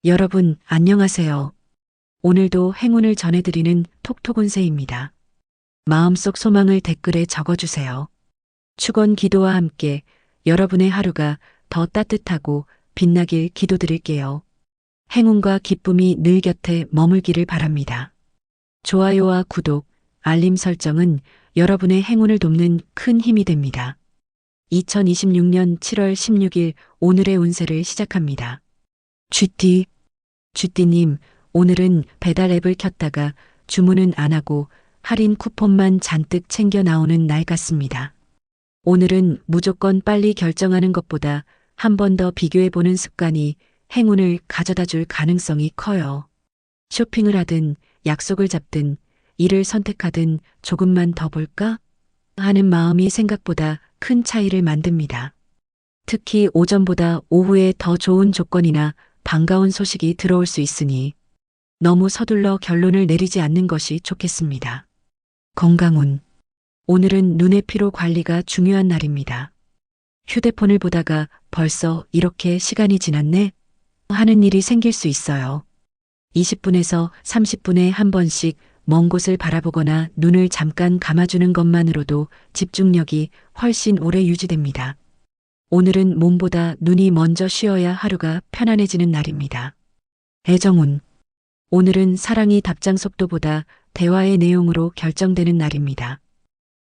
여러분, 안녕하세요. 오늘도 행운을 전해드리는 톡톡운세입니다. 마음속 소망을 댓글에 적어주세요. 축원 기도와 함께 여러분의 하루가 더 따뜻하고 빛나길 기도드릴게요. 행운과 기쁨이 늘 곁에 머물기를 바랍니다. 좋아요와 구독, 알림 설정은 여러분의 행운을 돕는 큰 힘이 됩니다. 2026년 7월 16일 오늘의 운세를 시작합니다. 쥐띠님, 오늘은 배달 앱을 켰다가 주문은 안 하고 할인 쿠폰만 잔뜩 챙겨 나오는 날 같습니다. 오늘은 무조건 빨리 결정하는 것보다 한 번 더 비교해보는 습관이 행운을 가져다 줄 가능성이 커요. 쇼핑을 하든 약속을 잡든 일을 선택하든 조금만 더 볼까? 하는 마음이 생각보다 큰 차이를 만듭니다. 특히 오전보다 오후에 더 좋은 조건이나 반가운 소식이 들어올 수 있으니 너무 서둘러 결론을 내리지 않는 것이 좋겠습니다. 건강운. 오늘은 눈의 피로 관리가 중요한 날입니다. 휴대폰을 보다가 벌써 이렇게 시간이 지났네? 하는 일이 생길 수 있어요. 20분에서 30분에 한 번씩 먼 곳을 바라보거나 눈을 잠깐 감아주는 것만으로도 집중력이 훨씬 오래 유지됩니다. 오늘은 몸보다 눈이 먼저 쉬어야 하루가 편안해지는 날입니다. 애정운. 오늘은 사랑이 답장 속도보다 대화의 내용으로 결정되는 날입니다.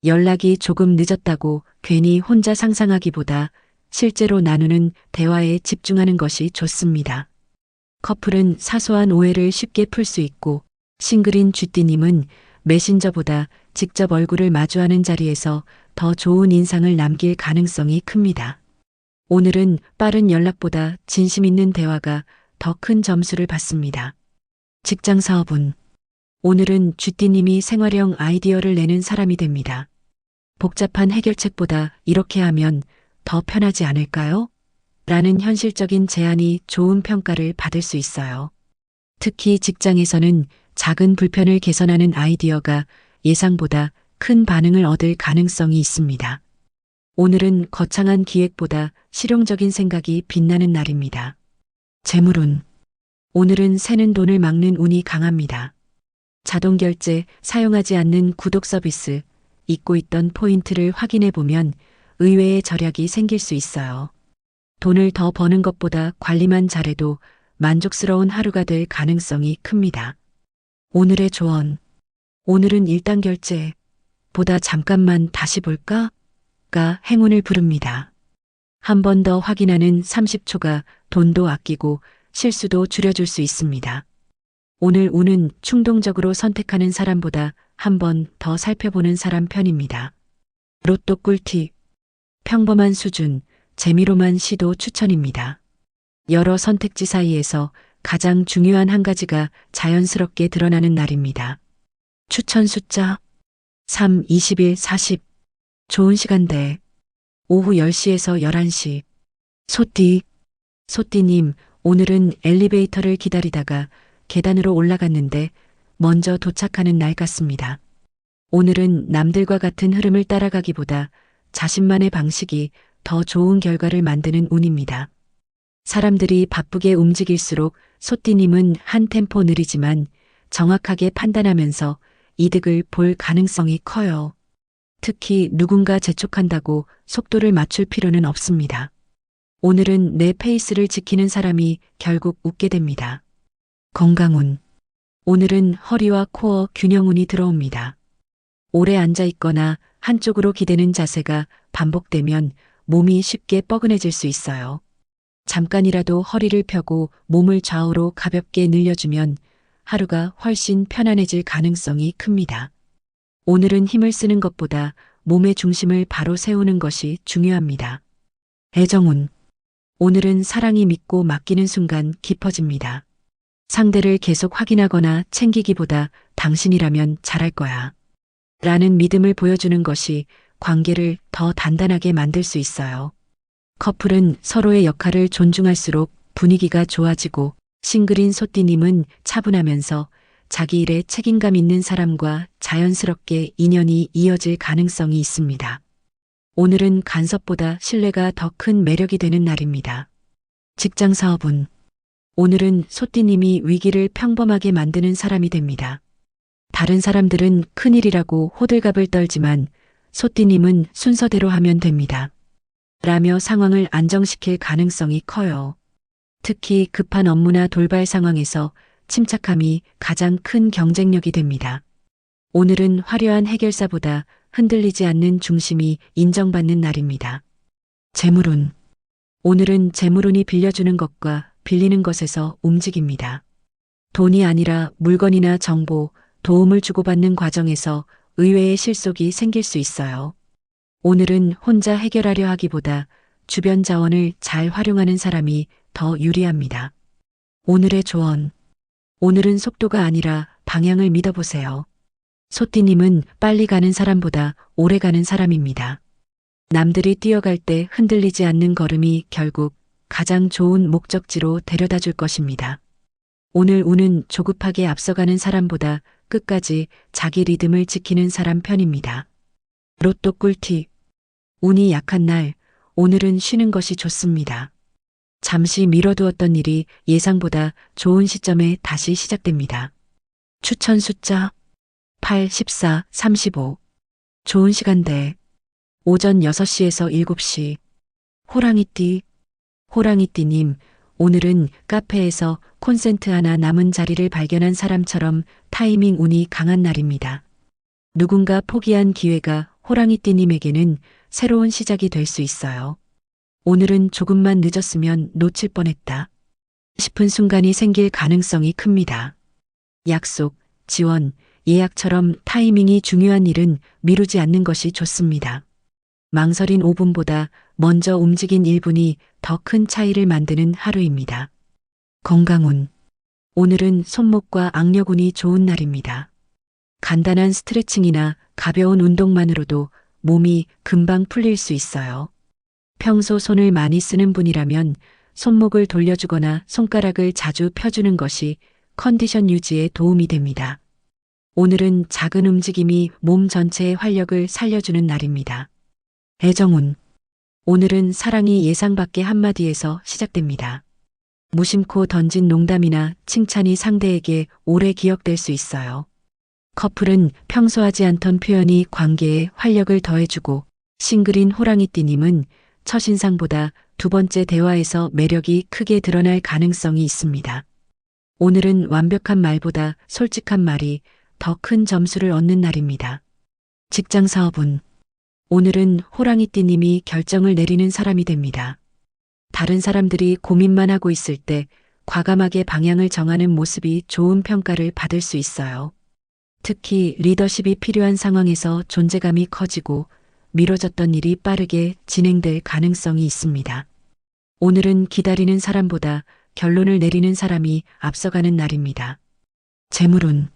연락이 조금 늦었다고 괜히 혼자 상상하기보다 실제로 나누는 대화에 집중하는 것이 좋습니다. 커플은 사소한 오해를 쉽게 풀 수 있고 싱글인 쥐띠님은 메신저보다 직접 얼굴을 마주하는 자리에서 더 좋은 인상을 남길 가능성이 큽니다. 오늘은 빠른 연락보다 진심 있는 대화가 더 큰 점수를 받습니다. 직장 사업운. 오늘은 쥐띠님이 생활형 아이디어를 내는 사람이 됩니다. 복잡한 해결책보다 이렇게 하면 더 편하지 않을까요? 라는 현실적인 제안이 좋은 평가를 받을 수 있어요. 특히 직장에서는 작은 불편을 개선하는 아이디어가 예상보다 큰 반응을 얻을 가능성이 있습니다. 오늘은 거창한 기획보다 실용적인 생각이 빛나는 날입니다. 재물운. 오늘은 새는 돈을 막는 운이 강합니다. 자동결제, 사용하지 않는 구독 서비스, 잊고 있던 포인트를 확인해 보면 의외의 절약이 생길 수 있어요. 돈을 더 버는 것보다 관리만 잘해도 만족스러운 하루가 될 가능성이 큽니다. 오늘의 조언. 오늘은 일단 결제, 보다 잠깐만 다시 볼까? 가 행운을 부릅니다. 한 번 더 확인하는 30초가 돈도 아끼고 실수도 줄여줄 수 있습니다. 오늘 운은 충동적으로 선택하는 사람보다 한 번 더 살펴보는 사람 편입니다. 로또 꿀팁. 평범한 수준, 재미로만 시도 추천입니다. 여러 선택지 사이에서 가장 중요한 한 가지가 자연스럽게 드러나는 날입니다. 추천 숫자 3, 21, 40. 좋은 시간대. 오후 10시에서 11시. 소띠님, 오늘은 엘리베이터를 기다리다가 계단으로 올라갔는데 먼저 도착하는 날 같습니다. 오늘은 남들과 같은 흐름을 따라가기보다 자신만의 방식이 더 좋은 결과를 만드는 운입니다. 사람들이 바쁘게 움직일수록 소띠님은 한 템포 느리지만 정확하게 판단하면서 이득을 볼 가능성이 커요. 특히 누군가 재촉한다고 속도를 맞출 필요는 없습니다. 오늘은 내 페이스를 지키는 사람이 결국 웃게 됩니다. 건강운. 오늘은 허리와 코어 균형운이 들어옵니다. 오래 앉아 있거나 한쪽으로 기대는 자세가 반복되면 몸이 쉽게 뻐근해질 수 있어요. 잠깐이라도 허리를 펴고 몸을 좌우로 가볍게 늘려주면 하루가 훨씬 편안해질 가능성이 큽니다. 오늘은 힘을 쓰는 것보다 몸의 중심을 바로 세우는 것이 중요합니다. 애정운. 오늘은 사랑이 믿고 맡기는 순간 깊어집니다. 상대를 계속 확인하거나 챙기기보다 당신이라면 잘할 거야. 라는 믿음을 보여주는 것이 관계를 더 단단하게 만들 수 있어요. 커플은 서로의 역할을 존중할수록 분위기가 좋아지고 싱글인 소띠님은 차분하면서 자기 일에 책임감 있는 사람과 자연스럽게 인연이 이어질 가능성이 있습니다. 오늘은 간섭보다 신뢰가 더 큰 매력이 되는 날입니다. 직장 사업운. 오늘은 소띠님이 위기를 평범하게 만드는 사람이 됩니다. 다른 사람들은 큰일이라고 호들갑을 떨지만 소띠님은 순서대로 하면 됩니다. 라며 상황을 안정시킬 가능성이 커요. 특히 급한 업무나 돌발 상황에서 침착함이 가장 큰 경쟁력이 됩니다. 오늘은 화려한 해결사보다 흔들리지 않는 중심이 인정받는 날입니다. 재물운. 오늘은 재물운이 빌려주는 것과 빌리는 것에서 움직입니다. 돈이 아니라 물건이나 정보, 도움을 주고받는 과정에서 의외의 실속이 생길 수 있어요. 오늘은 혼자 해결하려 하기보다 주변 자원을 잘 활용하는 사람이 더 유리합니다. 오늘의 조언. 오늘은 속도가 아니라 방향을 믿어보세요. 소띠님은 빨리 가는 사람보다 오래 가는 사람입니다. 남들이 뛰어갈 때 흔들리지 않는 걸음이 결국 가장 좋은 목적지로 데려다 줄 것입니다. 오늘 운은 조급하게 앞서가는 사람보다 끝까지 자기 리듬을 지키는 사람 편입니다. 로또 꿀팁. 운이 약한 날, 오늘은 쉬는 것이 좋습니다. 잠시 미뤄두었던 일이 예상보다 좋은 시점에 다시 시작됩니다. 추천 숫자 8, 14, 35. 좋은 시간대. 오전 6시에서 7시. 호랑이띠. 호랑이띠님, 오늘은 카페에서 콘센트 하나 남은 자리를 발견한 사람처럼 타이밍 운이 강한 날입니다. 누군가 포기한 기회가 호랑이띠님에게는 새로운 시작이 될 수 있어요. 오늘은 조금만 늦었으면 놓칠 뻔했다 싶은 순간이 생길 가능성이 큽니다. 약속, 지원, 예약처럼 타이밍이 중요한 일은 미루지 않는 것이 좋습니다. 망설인 5분보다 먼저 움직인 1분이 더 큰 차이를 만드는 하루입니다. 건강운. 오늘은 손목과 악력운이 좋은 날입니다. 간단한 스트레칭이나 가벼운 운동만으로도 몸이 금방 풀릴 수 있어요. 평소 손을 많이 쓰는 분이라면 손목을 돌려주거나 손가락을 자주 펴주는 것이 컨디션 유지에 도움이 됩니다. 오늘은 작은 움직임이 몸 전체의 활력을 살려주는 날입니다. 애정운. 오늘은 사랑이 예상 밖의 한마디에서 시작됩니다. 무심코 던진 농담이나 칭찬이 상대에게 오래 기억될 수 있어요. 커플은 평소 하지 않던 표현이 관계에 활력을 더해주고, 싱글인 호랑이띠님은 첫인상보다 두 번째 대화에서 매력이 크게 드러날 가능성이 있습니다. 오늘은 완벽한 말보다 솔직한 말이 더 큰 점수를 얻는 날입니다. 직장 사업운. 오늘은 호랑이띠님이 결정을 내리는 사람이 됩니다. 다른 사람들이 고민만 하고 있을 때 과감하게 방향을 정하는 모습이 좋은 평가를 받을 수 있어요. 특히 리더십이 필요한 상황에서 존재감이 커지고 미뤄졌던 일이 빠르게 진행될 가능성이 있습니다. 오늘은 기다리는 사람보다 결론을 내리는 사람이 앞서가는 날입니다. 재물운.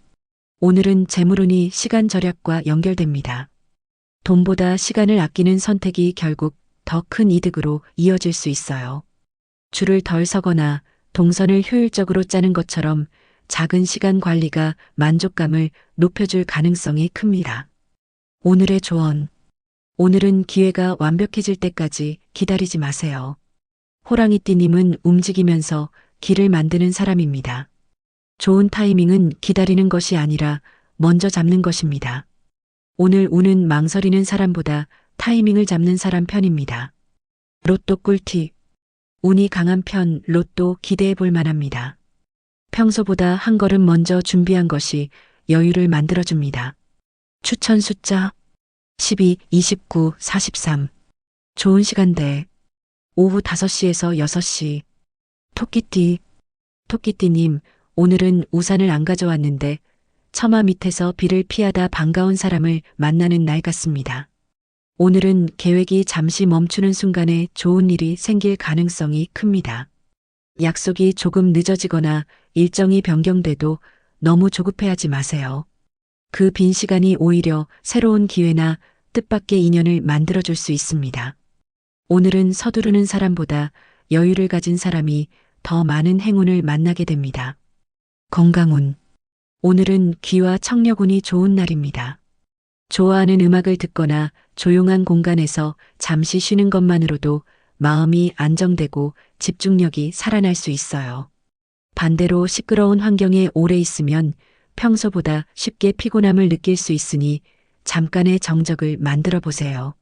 오늘은 재물운이 시간 절약과 연결됩니다. 돈보다 시간을 아끼는 선택이 결국 더 큰 이득으로 이어질 수 있어요. 줄을 덜 서거나 동선을 효율적으로 짜는 것처럼 작은 시간 관리가 만족감을 높여줄 가능성이 큽니다. 오늘의 조언. 오늘은 기회가 완벽해질 때까지 기다리지 마세요. 호랑이띠님은 움직이면서 길을 만드는 사람입니다. 좋은 타이밍은 기다리는 것이 아니라 먼저 잡는 것입니다. 오늘 운은 망설이는 사람보다 타이밍을 잡는 사람 편입니다. 로또 꿀팁. 운이 강한 편 로또 기대해 볼 만합니다. 평소보다 한 걸음 먼저 준비한 것이 여유를 만들어줍니다. 추천 숫자 12, 29, 43. 좋은 시간대. 오후 5시에서 6시. 토끼띠. 토끼띠님, 오늘은 우산을 안 가져왔는데 처마 밑에서 비를 피하다 반가운 사람을 만나는 날 같습니다. 오늘은 계획이 잠시 멈추는 순간에 좋은 일이 생길 가능성이 큽니다. 약속이 조금 늦어지거나 일정이 변경돼도 너무 조급해하지 마세요. 그 빈 시간이 오히려 새로운 기회나 뜻밖의 인연을 만들어줄 수 있습니다. 오늘은 서두르는 사람보다 여유를 가진 사람이 더 많은 행운을 만나게 됩니다. 건강운. 오늘은 귀와 청력운이 좋은 날입니다. 좋아하는 음악을 듣거나 조용한 공간에서 잠시 쉬는 것만으로도 마음이 안정되고 집중력이 살아날 수 있어요. 반대로 시끄러운 환경에 오래 있으면 평소보다 쉽게 피곤함을 느낄 수 있으니 잠깐의 정적을 만들어 보세요.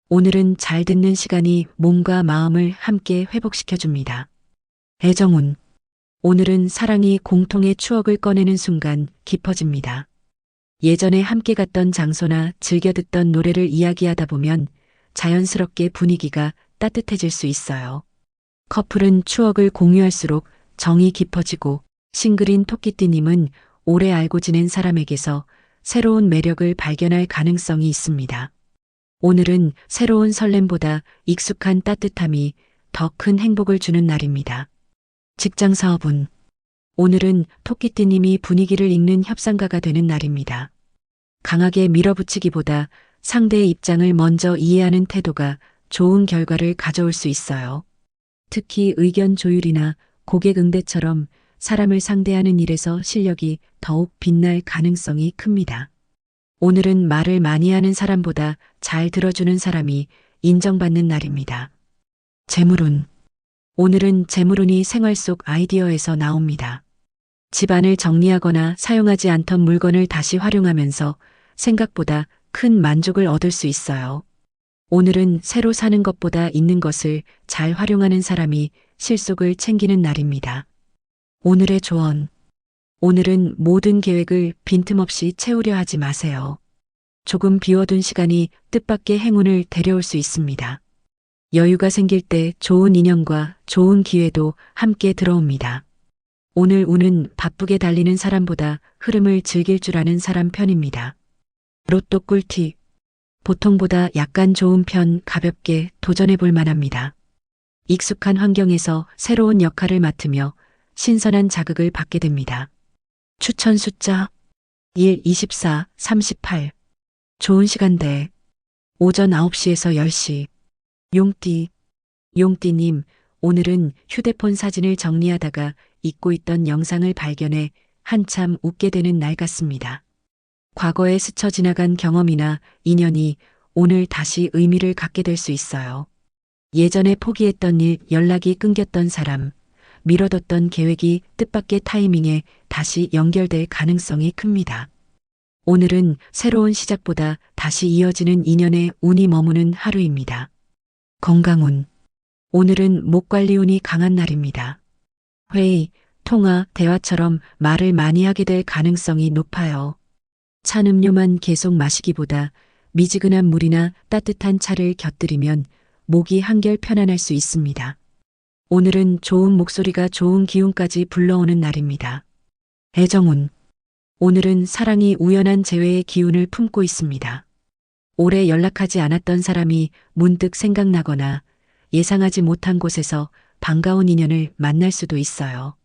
오늘은 잘 듣는 시간이 몸과 마음을 함께 회복시켜 줍니다. 애정운. 오늘은 사랑이 공통의 추억을 꺼내는 순간 깊어집니다. 예전에 함께 갔던 장소나 즐겨 듣던 노래를 이야기하다 보면 자연스럽게 분위기가 따뜻해질 수 있어요. 커플은 추억을 공유할수록 정이 깊어지고, 싱글인 토끼띠님은 오래 알고 지낸 사람에게서 새로운 매력을 발견할 가능성이 있습니다. 오늘은 새로운 설렘보다 익숙한 따뜻함이 더 큰 행복을 주는 날입니다. 직장 사업운. 오늘은 토끼띠님이 분위기를 읽는 협상가가 되는 날입니다. 강하게 밀어붙이기보다 상대의 입장을 먼저 이해하는 태도가 좋은 결과를 가져올 수 있어요. 특히 의견 조율이나 고객 응대처럼 사람을 상대하는 일에서 실력이 더욱 빛날 가능성이 큽니다. 오늘은 말을 많이 하는 사람보다 잘 들어주는 사람이 인정받는 날입니다. 재물운. 오늘은 재물운이 생활 속 아이디어에서 나옵니다. 집안을 정리하거나 사용하지 않던 물건을 다시 활용하면서 생각보다 큰 만족을 얻을 수 있어요. 오늘은 새로 사는 것보다 있는 것을 잘 활용하는 사람이 실속을 챙기는 날입니다. 오늘의 조언. 오늘은 모든 계획을 빈틈없이 채우려 하지 마세요. 조금 비워둔 시간이 뜻밖의 행운을 데려올 수 있습니다. 여유가 생길 때 좋은 인연과 좋은 기회도 함께 들어옵니다. 오늘 운은 바쁘게 달리는 사람보다 흐름을 즐길 줄 아는 사람 편입니다. 로또 꿀팁. 보통보다 약간 좋은 편 가볍게 도전해 볼 만합니다. 익숙한 환경에서 새로운 역할을 맡으며 신선한 자극을 받게 됩니다. 추천 숫자 1, 24, 38. 좋은 시간대 오전 9시에서 10시. 용띠. 용띠님, 오늘은 휴대폰 사진을 정리하다가 잊고 있던 영상을 발견해 한참 웃게 되는 날 같습니다. 과거에 스쳐 지나간 경험이나 인연이 오늘 다시 의미를 갖게 될 수 있어요. 예전에 포기했던 일, 연락이 끊겼던 사람, 미뤄뒀던 계획이 뜻밖의 타이밍에 다시 연결될 가능성이 큽니다. 오늘은 새로운 시작보다 다시 이어지는 인연의 운이 머무는 하루입니다. 건강운. 오늘은 목 관리 운이 강한 날입니다. 회의, 통화, 대화처럼 말을 많이 하게 될 가능성이 높아요. 찬 음료만 계속 마시기보다 미지근한 물이나 따뜻한 차를 곁들이면 목이 한결 편안할 수 있습니다. 오늘은 좋은 목소리가 좋은 기운까지 불러오는 날입니다. 애정운. 오늘은 사랑이 우연한 재회의 기운을 품고 있습니다. 오래 연락하지 않았던 사람이 문득 생각나거나 예상하지 못한 곳에서 반가운 인연을 만날 수도 있어요.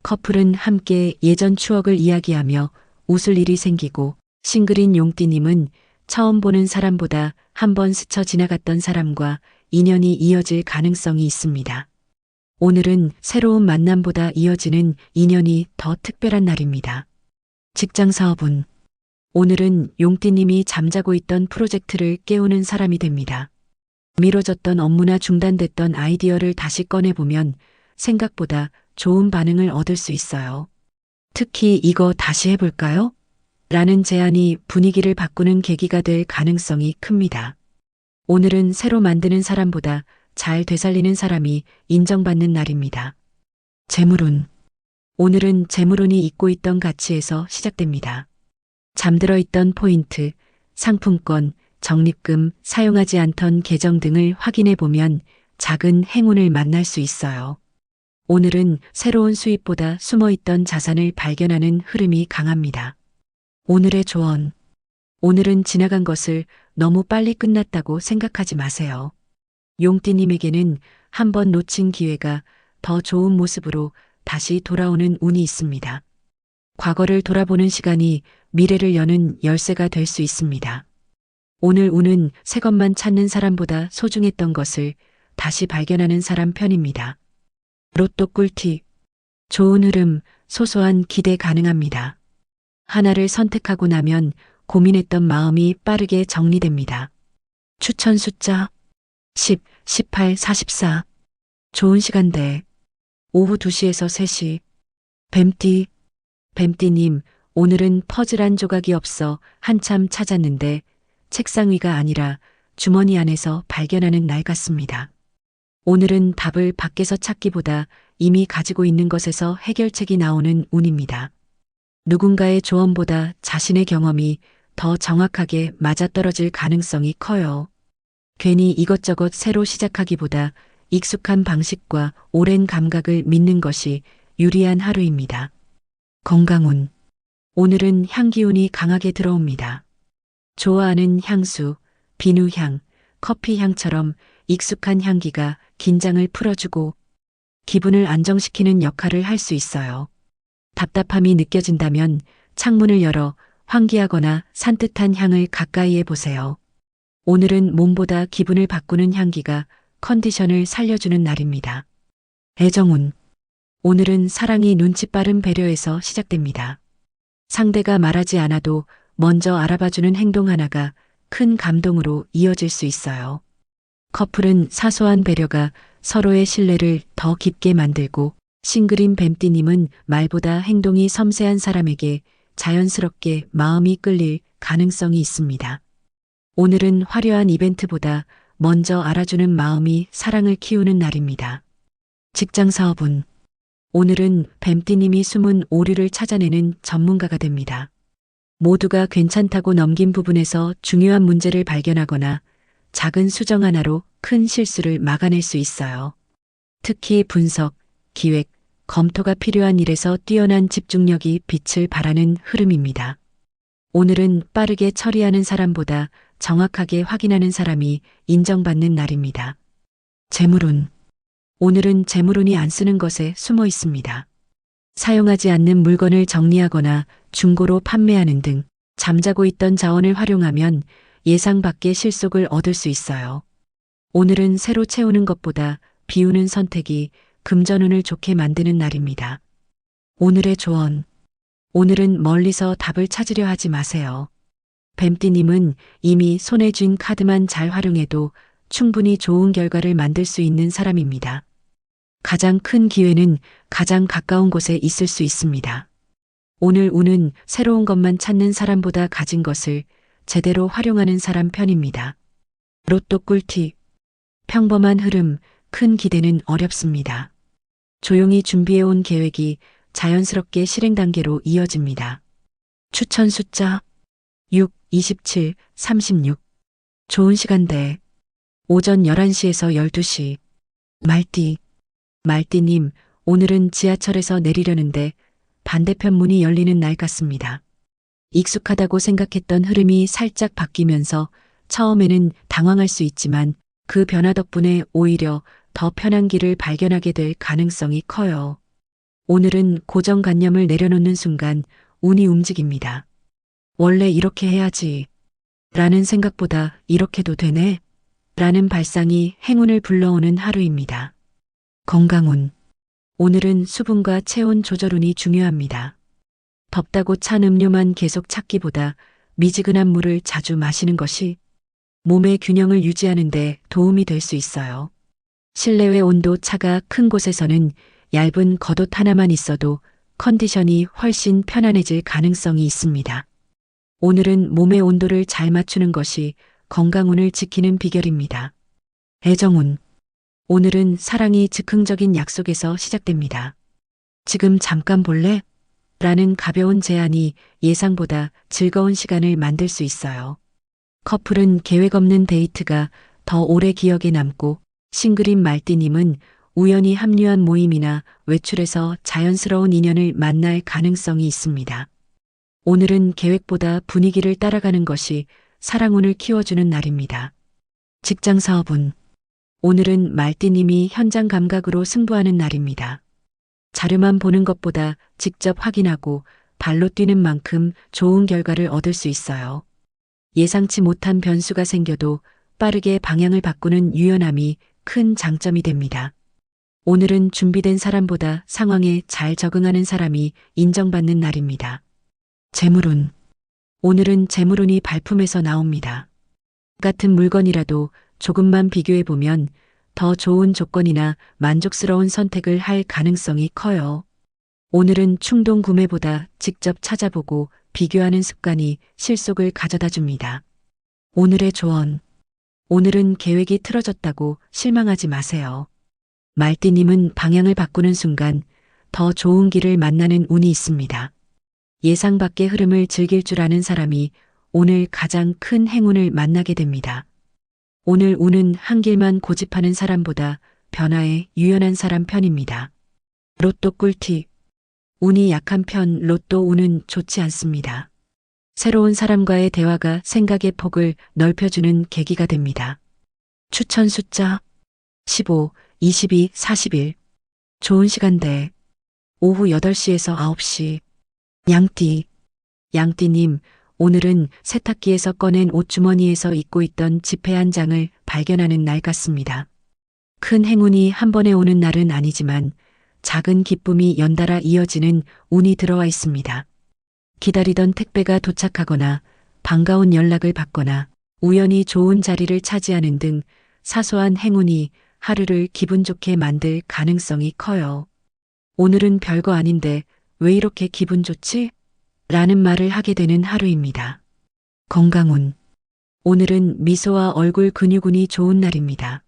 커플은 함께 예전 추억을 이야기하며 웃을 일이 생기고, 싱글인 용띠님은 처음 보는 사람보다 한 번 스쳐 지나갔던 사람과 인연이 이어질 가능성이 있습니다. 오늘은 새로운 만남보다 이어지는 인연이 더 특별한 날입니다. 직장 사업운. 오늘은 용띠님이 잠자고 있던 프로젝트를 깨우는 사람이 됩니다. 미뤄졌던 업무나 중단됐던 아이디어를 다시 꺼내보면 생각보다 좋은 반응을 얻을 수 있어요. 특히 이거 다시 해볼까요? 라는 제안이 분위기를 바꾸는 계기가 될 가능성이 큽니다. 오늘은 새로 만드는 사람보다 잘 되살리는 사람이 인정받는 날입니다. 재물운. 오늘은 재물운이 잊고 있던 가치에서 시작됩니다. 잠들어 있던 포인트, 상품권, 적립금, 사용하지 않던 계정 등을 확인해 보면 작은 행운을 만날 수 있어요. 오늘은 새로운 수입보다 숨어 있던 자산을 발견하는 흐름이 강합니다. 오늘의 조언. 오늘은 지나간 것을 너무 빨리 끝났다고 생각하지 마세요. 용띠님에게는 한 번 놓친 기회가 더 좋은 모습으로 다시 돌아오는 운이 있습니다. 과거를 돌아보는 시간이 미래를 여는 열쇠가 될 수 있습니다. 오늘 운은 새 것만 찾는 사람보다 소중했던 것을 다시 발견하는 사람 편입니다. 로또 꿀팁. 좋은 흐름, 소소한 기대 가능합니다. 하나를 선택하고 나면 고민했던 마음이 빠르게 정리됩니다. 추천 숫자 10, 18, 44. 좋은 시간대 오후 2시에서 3시. 뱀띠, 뱀띠님, 오늘은 퍼즐 한 조각이 없어 한참 찾았는데 책상 위가 아니라 주머니 안에서 발견하는 날 같습니다. 오늘은 답을 밖에서 찾기보다 이미 가지고 있는 것에서 해결책이 나오는 운입니다. 누군가의 조언보다 자신의 경험이 더 정확하게 맞아떨어질 가능성이 커요. 괜히 이것저것 새로 시작하기보다 익숙한 방식과 오랜 감각을 믿는 것이 유리한 하루입니다. 건강운. 오늘은 향기운이 강하게 들어옵니다. 좋아하는 향수, 비누향, 커피향처럼 익숙한 향기가 긴장을 풀어주고 기분을 안정시키는 역할을 할 수 있어요. 답답함이 느껴진다면 창문을 열어 환기하거나 산뜻한 향을 가까이에 보세요. 오늘은 몸보다 기분을 바꾸는 향기가 컨디션을 살려주는 날입니다. 애정운. 오늘은 사랑이 눈치 빠른 배려에서 시작됩니다. 상대가 말하지 않아도 먼저 알아봐주는 행동 하나가 큰 감동으로 이어질 수 있어요. 커플은 사소한 배려가 서로의 신뢰를 더 깊게 만들고 싱글인 뱀띠님은 말보다 행동이 섬세한 사람에게 자연스럽게 마음이 끌릴 가능성이 있습니다. 오늘은 화려한 이벤트보다 먼저 알아주는 마음이 사랑을 키우는 날입니다. 직장 사업운. 오늘은 뱀띠님이 숨은 오류를 찾아내는 전문가가 됩니다. 모두가 괜찮다고 넘긴 부분에서 중요한 문제를 발견하거나 작은 수정 하나로 큰 실수를 막아낼 수 있어요. 특히 분석, 기획, 검토가 필요한 일에서 뛰어난 집중력이 빛을 발하는 흐름입니다. 오늘은 빠르게 처리하는 사람보다 정확하게 확인하는 사람이 인정받는 날입니다. 재물운. 오늘은 재물운이 안 쓰는 것에 숨어 있습니다. 사용하지 않는 물건을 정리하거나 중고로 판매하는 등 잠자고 있던 자원을 활용하면 예상 밖의 실속을 얻을 수 있어요. 오늘은 새로 채우는 것보다 비우는 선택이 금전운을 좋게 만드는 날입니다. 오늘의 조언. 오늘은 멀리서 답을 찾으려 하지 마세요. 뱀띠님은 이미 손에 쥔 카드만 잘 활용해도 충분히 좋은 결과를 만들 수 있는 사람입니다. 가장 큰 기회는 가장 가까운 곳에 있을 수 있습니다. 오늘 운은 새로운 것만 찾는 사람보다 가진 것을 제대로 활용하는 사람 편입니다. 로또 꿀팁. 평범한 흐름, 큰 기대는 어렵습니다. 조용히 준비해온 계획이 자연스럽게 실행 단계로 이어집니다. 추천 숫자 6, 27, 36. 좋은 시간대. 오전 11시에서 12시. 말띠. 말띠님, 오늘은 지하철에서 내리려는데 반대편 문이 열리는 날 같습니다. 익숙하다고 생각했던 흐름이 살짝 바뀌면서 처음에는 당황할 수 있지만 그 변화 덕분에 오히려 더 편한 길을 발견하게 될 가능성이 커요. 오늘은 고정관념을 내려놓는 순간 운이 움직입니다. 원래 이렇게 해야지. 라는 생각보다 이렇게도 되네. 라는 발상이 행운을 불러오는 하루입니다. 건강운. 오늘은 수분과 체온 조절운이 중요합니다. 덥다고 찬 음료만 계속 찾기보다 미지근한 물을 자주 마시는 것이 몸의 균형을 유지하는 데 도움이 될 수 있어요. 실내외 온도 차가 큰 곳에서는 얇은 겉옷 하나만 있어도 컨디션이 훨씬 편안해질 가능성이 있습니다. 오늘은 몸의 온도를 잘 맞추는 것이 건강운을 지키는 비결입니다. 애정운. 오늘은 사랑이 즉흥적인 약속에서 시작됩니다. 지금 잠깐 볼래? 라는 가벼운 제안이 예상보다 즐거운 시간을 만들 수 있어요. 커플은 계획 없는 데이트가 더 오래 기억에 남고 싱글인 말띠님은 우연히 합류한 모임이나 외출에서 자연스러운 인연을 만날 가능성이 있습니다. 오늘은 계획보다 분위기를 따라가는 것이 사랑운을 키워주는 날입니다. 직장 사업운. 오늘은 말띠님이 현장 감각으로 승부하는 날입니다. 자료만 보는 것보다 직접 확인하고 발로 뛰는 만큼 좋은 결과를 얻을 수 있어요. 예상치 못한 변수가 생겨도 빠르게 방향을 바꾸는 유연함이 큰 장점이 됩니다. 오늘은 준비된 사람보다 상황에 잘 적응하는 사람이 인정받는 날입니다. 재물운. 오늘은 재물운이 발품에서 나옵니다. 같은 물건이라도 조금만 비교해보면 더 좋은 조건이나 만족스러운 선택을 할 가능성이 커요. 오늘은 충동 구매보다 직접 찾아보고 비교하는 습관이 실속을 가져다 줍니다. 오늘의 조언. 오늘은 계획이 틀어졌다고 실망하지 마세요. 말띠님은 방향을 바꾸는 순간 더 좋은 길을 만나는 운이 있습니다. 예상 밖의 흐름을 즐길 줄 아는 사람이 오늘 가장 큰 행운을 만나게 됩니다. 오늘 운은 한 길만 고집하는 사람보다 변화에 유연한 사람 편입니다. 로또 꿀팁. 운이 약한 편 로또 운은 좋지 않습니다. 새로운 사람과의 대화가 생각의 폭을 넓혀주는 계기가 됩니다. 추천 숫자 15, 22, 41. 좋은 시간대 오후 8시에서 9시. 양띠. 양띠님, 오늘은 세탁기에서 꺼낸 옷주머니에서 잊고 있던 지폐 한 장을 발견하는 날 같습니다. 큰 행운이 한 번에 오는 날은 아니지만 작은 기쁨이 연달아 이어지는 운이 들어와 있습니다. 기다리던 택배가 도착하거나 반가운 연락을 받거나 우연히 좋은 자리를 차지하는 등 사소한 행운이 하루를 기분 좋게 만들 가능성이 커요. 오늘은 별거 아닌데 왜 이렇게 기분 좋지? 라는 말을 하게 되는 하루입니다. 건강운. 오늘은 미소와 얼굴 근육운이 좋은 날입니다.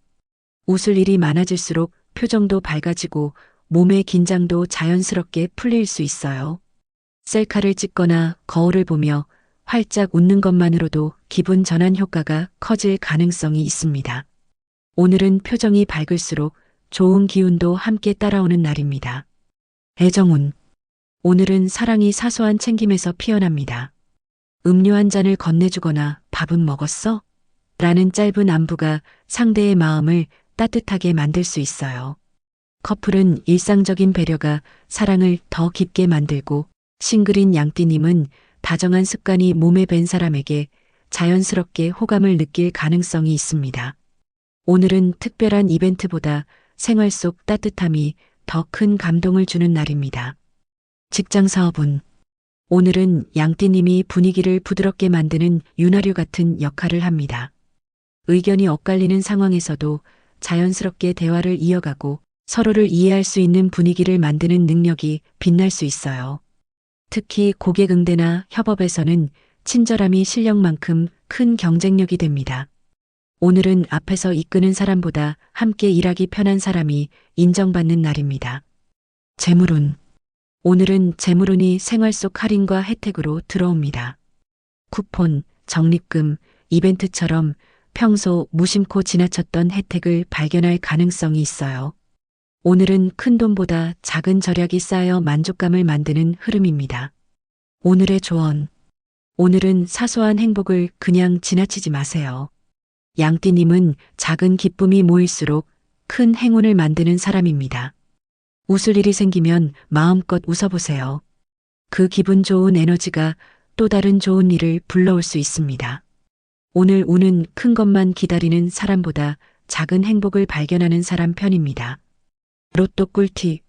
웃을 일이 많아질수록 표정도 밝아지고 몸의 긴장도 자연스럽게 풀릴 수 있어요. 셀카를 찍거나 거울을 보며 활짝 웃는 것만으로도 기분 전환 효과가 커질 가능성이 있습니다. 오늘은 표정이 밝을수록 좋은 기운도 함께 따라오는 날입니다. 애정운. 오늘은 사랑이 사소한 챙김에서 피어납니다. 음료 한 잔을 건네주거나 밥은 먹었어? 라는 짧은 안부가 상대의 마음을 따뜻하게 만들 수 있어요. 커플은 일상적인 배려가 사랑을 더 깊게 만들고 싱글인 양띠님은 다정한 습관이 몸에 밴 사람에게 자연스럽게 호감을 느낄 가능성이 있습니다. 오늘은 특별한 이벤트보다 생활 속 따뜻함이 더 큰 감동을 주는 날입니다. 직장 사업운. 오늘은 양띠님이 분위기를 부드럽게 만드는 윤활유 같은 역할을 합니다. 의견이 엇갈리는 상황에서도 자연스럽게 대화를 이어가고 서로를 이해할 수 있는 분위기를 만드는 능력이 빛날 수 있어요. 특히 고객 응대나 협업에서는 친절함이 실력만큼 큰 경쟁력이 됩니다. 오늘은 앞에서 이끄는 사람보다 함께 일하기 편한 사람이 인정받는 날입니다. 재물운. 오늘은 재물운이 생활 속 할인과 혜택으로 들어옵니다. 쿠폰, 적립금, 이벤트처럼 평소 무심코 지나쳤던 혜택을 발견할 가능성이 있어요. 오늘은 큰 돈보다 작은 절약이 쌓여 만족감을 만드는 흐름입니다. 오늘의 조언. 오늘은 사소한 행복을 그냥 지나치지 마세요. 양띠님은 작은 기쁨이 모일수록 큰 행운을 만드는 사람입니다. 웃을 일이 생기면 마음껏 웃어보세요. 그 기분 좋은 에너지가 또 다른 좋은 일을 불러올 수 있습니다. 오늘 운은 큰 것만 기다리는 사람보다 작은 행복을 발견하는 사람 편입니다. 로또 꿀팁.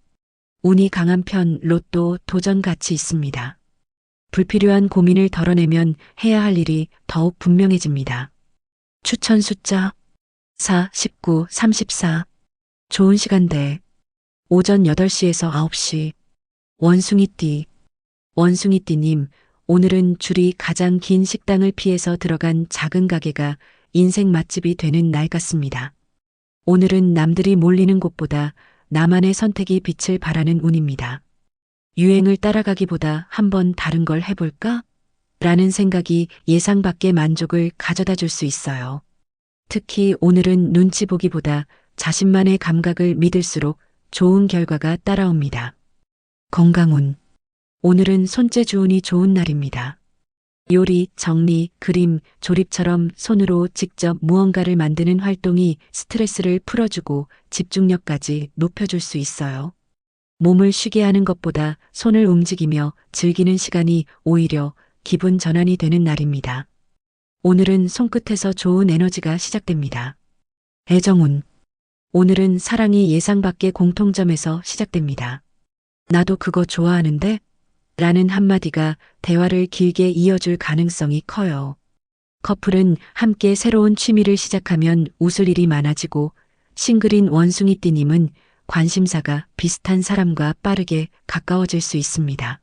운이 강한 편 로또 도전 가치 있습니다. 불필요한 고민을 덜어내면 해야 할 일이 더욱 분명해집니다. 추천 숫자 4, 19, 34. 좋은 시간대 오전 8시에서 9시. 원숭이띠. 원숭이띠님, 오늘은 줄이 가장 긴 식당을 피해서 들어간 작은 가게가 인생 맛집이 되는 날 같습니다. 오늘은 남들이 몰리는 곳보다 나만의 선택이 빛을 발하는 운입니다. 유행을 따라가기보다 한번 다른 걸 해볼까? 라는 생각이 예상 밖의 만족을 가져다 줄 수 있어요. 특히 오늘은 눈치 보기보다 자신만의 감각을 믿을수록 좋은 결과가 따라옵니다. 건강운. 오늘은 손재주운이 좋은 날입니다. 요리, 정리, 그림, 조립처럼 손으로 직접 무언가를 만드는 활동이 스트레스를 풀어주고 집중력까지 높여줄 수 있어요. 몸을 쉬게 하는 것보다 손을 움직이며 즐기는 시간이 오히려 기분 전환이 되는 날입니다. 오늘은 손끝에서 좋은 에너지가 시작됩니다. 애정운. 오늘은 사랑이 예상 밖의 공통점에서 시작됩니다. 나도 그거 좋아하는데? 라는 한마디가 대화를 길게 이어줄 가능성이 커요. 커플은 함께 새로운 취미를 시작하면 웃을 일이 많아지고 싱글인 원숭이띠님은 관심사가 비슷한 사람과 빠르게 가까워질 수 있습니다.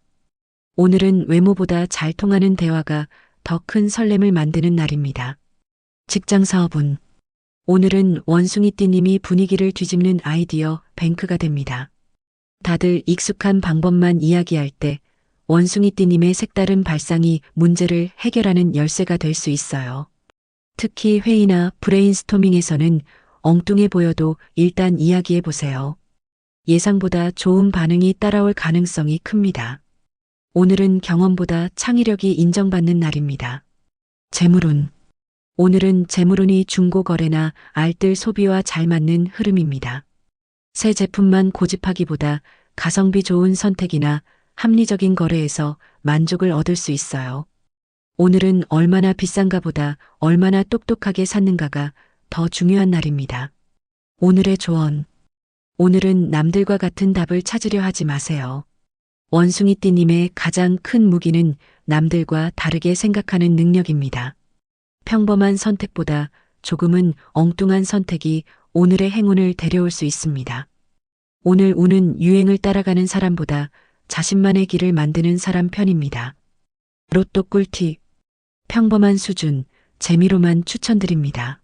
오늘은 외모보다 잘 통하는 대화가 더 큰 설렘을 만드는 날입니다. 직장 사업운. 오늘은 원숭이띠님이 분위기를 뒤집는 아이디어 뱅크가 됩니다. 다들 익숙한 방법만 이야기할 때 원숭이띠님의 색다른 발상이 문제를 해결하는 열쇠가 될 수 있어요. 특히 회의나 브레인스토밍에서는 엉뚱해 보여도 일단 이야기해 보세요. 예상보다 좋은 반응이 따라올 가능성이 큽니다. 오늘은 경험보다 창의력이 인정받는 날입니다. 재물운. 오늘은 재물운이 중고 거래나 알뜰 소비와 잘 맞는 흐름입니다. 새 제품만 고집하기보다 가성비 좋은 선택이나 합리적인 거래에서 만족을 얻을 수 있어요. 오늘은 얼마나 비싼가보다 얼마나 똑똑하게 샀는가가 더 중요한 날입니다. 오늘의 조언. 오늘은 남들과 같은 답을 찾으려 하지 마세요. 원숭이띠님의 가장 큰 무기는 남들과 다르게 생각하는 능력입니다. 평범한 선택보다 조금은 엉뚱한 선택이 오늘의 행운을 데려올 수 있습니다. 오늘 운은 유행을 따라가는 사람보다 자신만의 길을 만드는 사람 편입니다. 로또 꿀팁. 평범한 수준, 재미로만 추천드립니다.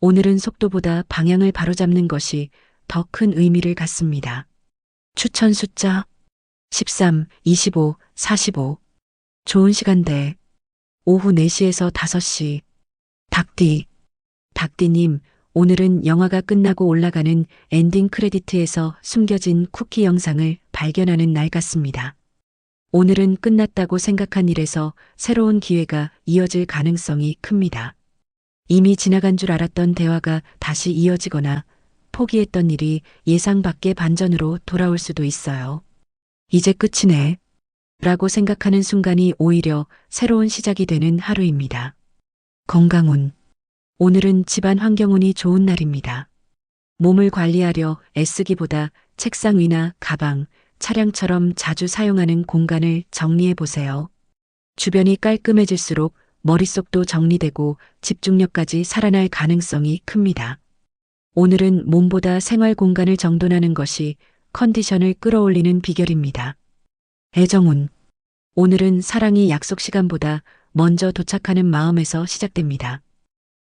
오늘은 속도보다 방향을 바로잡는 것이 더 큰 의미를 갖습니다. 추천 숫자 13, 25, 45. 좋은 시간대. 오후 4시에서 5시. 닭띠. 닭띠님, 오늘은 영화가 끝나고 올라가는 엔딩 크레디트에서 숨겨진 쿠키 영상을 발견하는 날 같습니다. 오늘은 끝났다고 생각한 일에서 새로운 기회가 이어질 가능성이 큽니다. 이미 지나간 줄 알았던 대화가 다시 이어지거나 포기했던 일이 예상 밖의 반전으로 돌아올 수도 있어요. 이제 끝이네. 라고 생각하는 순간이 오히려 새로운 시작이 되는 하루입니다. 건강운. 오늘은 집안 환경운이 좋은 날입니다. 몸을 관리하려 애쓰기보다 책상 위나 가방, 차량처럼 자주 사용하는 공간을 정리해 보세요. 주변이 깔끔해질수록 머릿속도 정리되고 집중력까지 살아날 가능성이 큽니다. 오늘은 몸보다 생활 공간을 정돈하는 것이 컨디션을 끌어올리는 비결입니다. 애정운. 오늘은 사랑이 약속 시간보다 먼저 도착하는 마음에서 시작됩니다.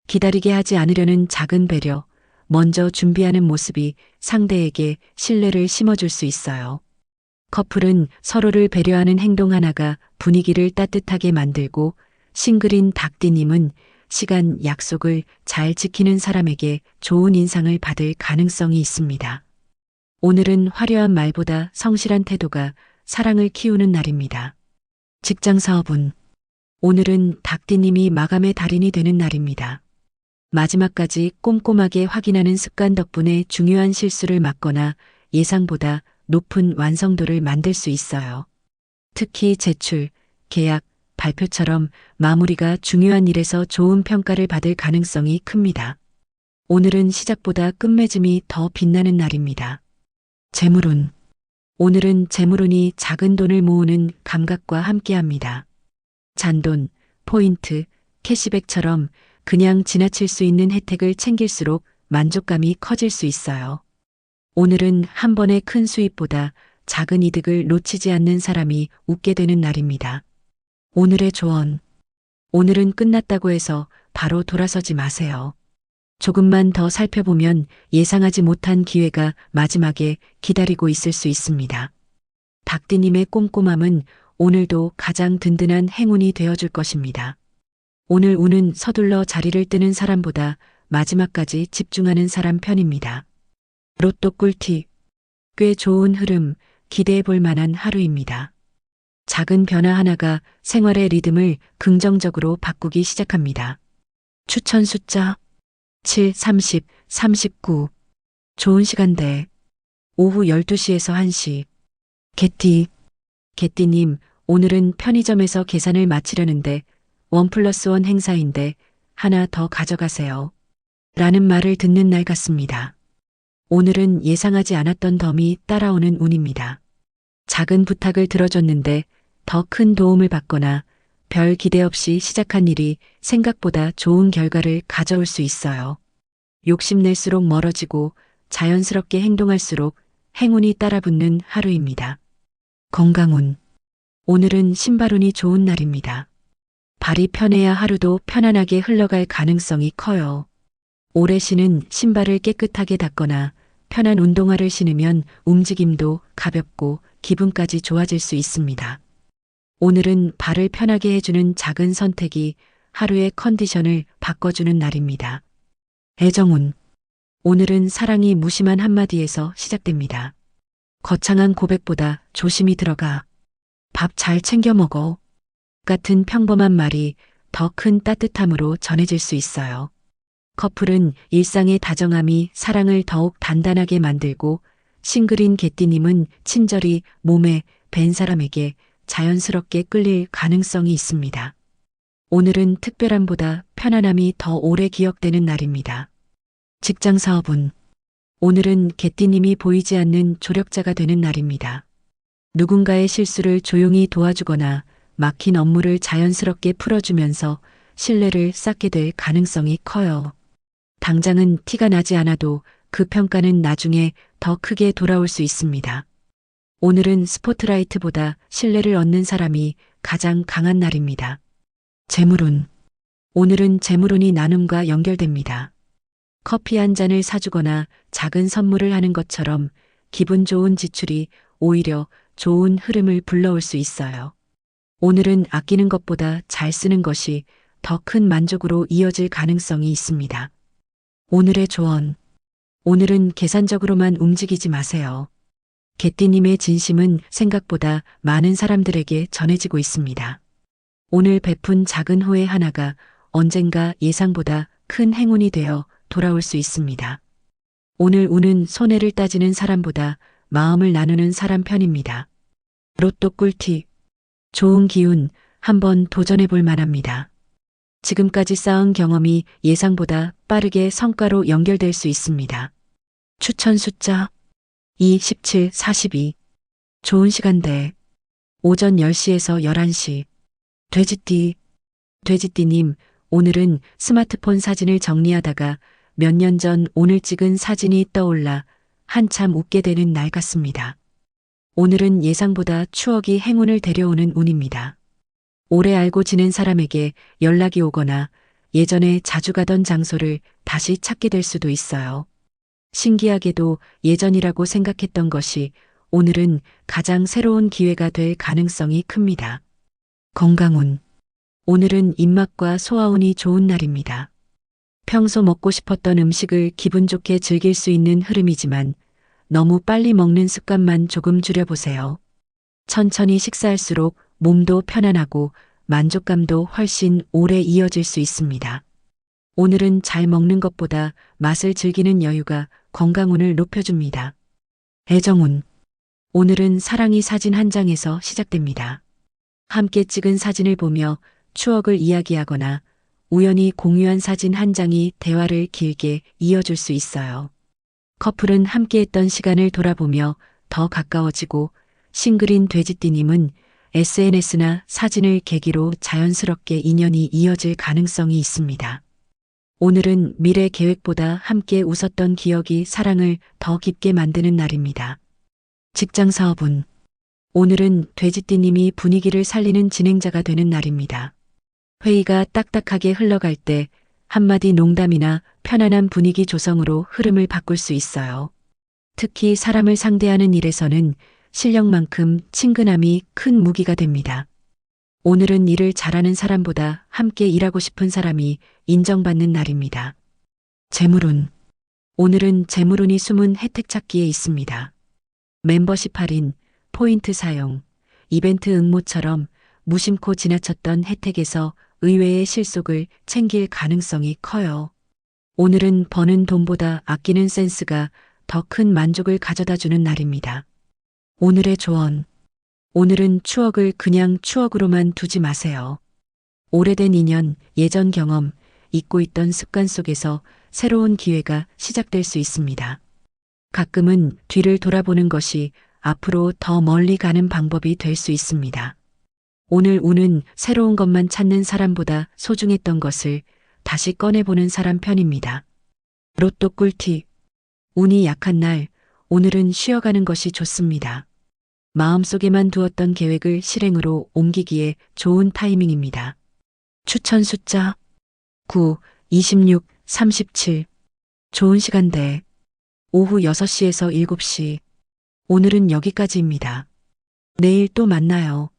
기다리게 하지 않으려는 작은 배려, 먼저 준비하는 모습이 상대에게 신뢰를 심어줄 수 있어요. 커플은 서로를 배려하는 행동 하나가 분위기를 따뜻하게 만들고, 싱글인 닭띠님은 시간 약속을 잘 지키는 사람에게 좋은 인상을 받을 가능성이 있습니다. 오늘은 화려한 말보다 성실한 태도가 사랑을 키우는 날입니다. 직장 사업운. 오늘은 닭띠님이 마감의 달인이 되는 날입니다. 마지막까지 꼼꼼하게 확인하는 습관 덕분에 중요한 실수를 막거나 예상보다 높은 완성도를 만들 수 있어요. 특히 제출, 계약, 발표처럼 마무리가 중요한 일에서 좋은 평가를 받을 가능성이 큽니다. 오늘은 시작보다 끝맺음이 더 빛나는 날입니다. 재물운. 오늘은 재물운이 작은 돈을 모으는 감각과 함께합니다. 잔돈, 포인트, 캐시백처럼 그냥 지나칠 수 있는 혜택을 챙길수록 만족감이 커질 수 있어요. 오늘은 한 번의 큰 수입보다 작은 이득을 놓치지 않는 사람이 웃게 되는 날입니다. 오늘의 조언. 오늘은 끝났다고 해서 바로 돌아서지 마세요. 조금만 더 살펴보면 예상하지 못한 기회가 마지막에 기다리고 있을 수 있습니다. 닭띠님의 꼼꼼함은 오늘도 가장 든든한 행운이 되어줄 것입니다. 오늘 운은 서둘러 자리를 뜨는 사람보다 마지막까지 집중하는 사람 편입니다. 로또 꿀팁. 꽤 좋은 흐름, 기대해 볼 만한 하루입니다. 작은 변화 하나가 생활의 리듬을 긍정적으로 바꾸기 시작합니다. 추천 숫자 7, 30, 39. 좋은 시간대. 오후 12시에서 1시. 개띠님, 오늘은 편의점에서 계산을 마치려는데 1+1 행사인데 하나 더 가져가세요. 라는 말을 듣는 날 같습니다. 오늘은 예상하지 않았던 덤이 따라오는 운입니다. 작은 부탁을 들어줬는데 더 큰 도움을 받거나 별 기대 없이 시작한 일이 생각보다 좋은 결과를 가져올 수 있어요. 욕심낼수록 멀어지고 자연스럽게 행동할수록 행운이 따라붙는 하루입니다. 건강운. 오늘은 신발운이 좋은 날입니다. 발이 편해야 하루도 편안하게 흘러갈 가능성이 커요. 오래 신은 신발을 깨끗하게 닦거나 편한 운동화를 신으면 움직임도 가볍고 기분까지 좋아질 수 있습니다. 오늘은 발을 편하게 해주는 작은 선택이 하루의 컨디션을 바꿔주는 날입니다. 애정운. 오늘은 사랑이 무심한 한마디에서 시작됩니다. 거창한 고백보다 조심히 들어가. 밥 잘 챙겨 먹어. 같은 평범한 말이 더 큰 따뜻함으로 전해질 수 있어요. 커플은 일상의 다정함이 사랑을 더욱 단단하게 만들고, 싱글인 개띠님은 친절이 몸에 밴 사람에게 자연스럽게 끌릴 가능성이 있습니다. 오늘은 특별함보다 편안함이 더 오래 기억되는 날입니다. 직장 사업운. 오늘은 개띠님이 보이지 않는 조력자가 되는 날입니다. 누군가의 실수를 조용히 도와주거나 막힌 업무를 자연스럽게 풀어주면서 신뢰를 쌓게 될 가능성이 커요. 당장은 티가 나지 않아도 그 평가는 나중에 더 크게 돌아올 수 있습니다. 오늘은 스포트라이트보다 신뢰를 얻는 사람이 가장 강한 날입니다. 재물운. 오늘은 재물운이 나눔과 연결됩니다. 커피 한 잔을 사주거나 작은 선물을 하는 것처럼 기분 좋은 지출이 오히려 좋은 흐름을 불러올 수 있어요. 오늘은 아끼는 것보다 잘 쓰는 것이 더 큰 만족으로 이어질 가능성이 있습니다. 오늘의 조언. 오늘은 계산적으로만 움직이지 마세요. 개띠님의 진심은 생각보다 많은 사람들에게 전해지고 있습니다. 오늘 베푼 작은 호의 하나가 언젠가 예상보다 큰 행운이 되어 돌아올 수 있습니다. 오늘 운은 손해를 따지는 사람보다 마음을 나누는 사람 편입니다. 로또 꿀팁. 좋은 기운, 한번 도전해 볼 만합니다. 지금까지 쌓은 경험이 예상보다 빠르게 성과로 연결될 수 있습니다. 추천 숫자 2, 17, 42. 좋은 시간대 오전 10시에서 11시. 돼지띠님, 오늘은 스마트폰 사진을 정리하다가 몇 년 전 오늘 찍은 사진이 떠올라 한참 웃게 되는 날 같습니다. 오늘은 예상보다 추억이 행운을 데려오는 운입니다. 오래 알고 지낸 사람에게 연락이 오거나 예전에 자주 가던 장소를 다시 찾게 될 수도 있어요. 신기하게도 예전이라고 생각했던 것이 오늘은 가장 새로운 기회가 될 가능성이 큽니다. 건강운. 오늘은 입맛과 소화운이 좋은 날입니다. 평소 먹고 싶었던 음식을 기분 좋게 즐길 수 있는 흐름이지만 너무 빨리 먹는 습관만 조금 줄여보세요. 천천히 식사할수록 몸도 편안하고 만족감도 훨씬 오래 이어질 수 있습니다. 오늘은 잘 먹는 것보다 맛을 즐기는 여유가 건강운을 높여줍니다. 애정운. 오늘은 사랑이 사진 한 장에서 시작됩니다. 함께 찍은 사진을 보며 추억을 이야기하거나 우연히 공유한 사진 한 장이 대화를 길게 이어줄 수 있어요. 커플은 함께했던 시간을 돌아보며 더 가까워지고, 싱글인 돼지띠님은 SNS나 사진을 계기로 자연스럽게 인연이 이어질 가능성이 있습니다. 오늘은 미래 계획보다 함께 웃었던 기억이 사랑을 더 깊게 만드는 날입니다. 직장 사업운. 오늘은 돼지띠님이 분위기를 살리는 진행자가 되는 날입니다. 회의가 딱딱하게 흘러갈 때 한마디 농담이나 편안한 분위기 조성으로 흐름을 바꿀 수 있어요. 특히 사람을 상대하는 일에서는 실력만큼 친근함이 큰 무기가 됩니다. 오늘은 일을 잘하는 사람보다 함께 일하고 싶은 사람이 인정받는 날입니다. 재물운. 오늘은 재물운이 숨은 혜택 찾기에 있습니다. 멤버십 할인, 포인트 사용, 이벤트 응모처럼 무심코 지나쳤던 혜택에서 의외의 실속을 챙길 가능성이 커요. 오늘은 버는 돈보다 아끼는 센스가 더 큰 만족을 가져다주는 날입니다. 오늘의 조언. 오늘은 추억을 그냥 추억으로만 두지 마세요. 오래된 인연, 예전 경험, 잊고 있던 습관 속에서 새로운 기회가 시작될 수 있습니다. 가끔은 뒤를 돌아보는 것이 앞으로 더 멀리 가는 방법이 될 수 있습니다. 오늘 운은 새로운 것만 찾는 사람보다 소중했던 것을 다시 꺼내보는 사람 편입니다. 로또 꿀팁. 운이 약한 날, 오늘은 쉬어가는 것이 좋습니다. 마음속에만 두었던 계획을 실행으로 옮기기에 좋은 타이밍입니다. 추천 숫자 9, 26, 37. 좋은 시간대 오후 6시에서 7시. 오늘은 여기까지입니다. 내일 또 만나요.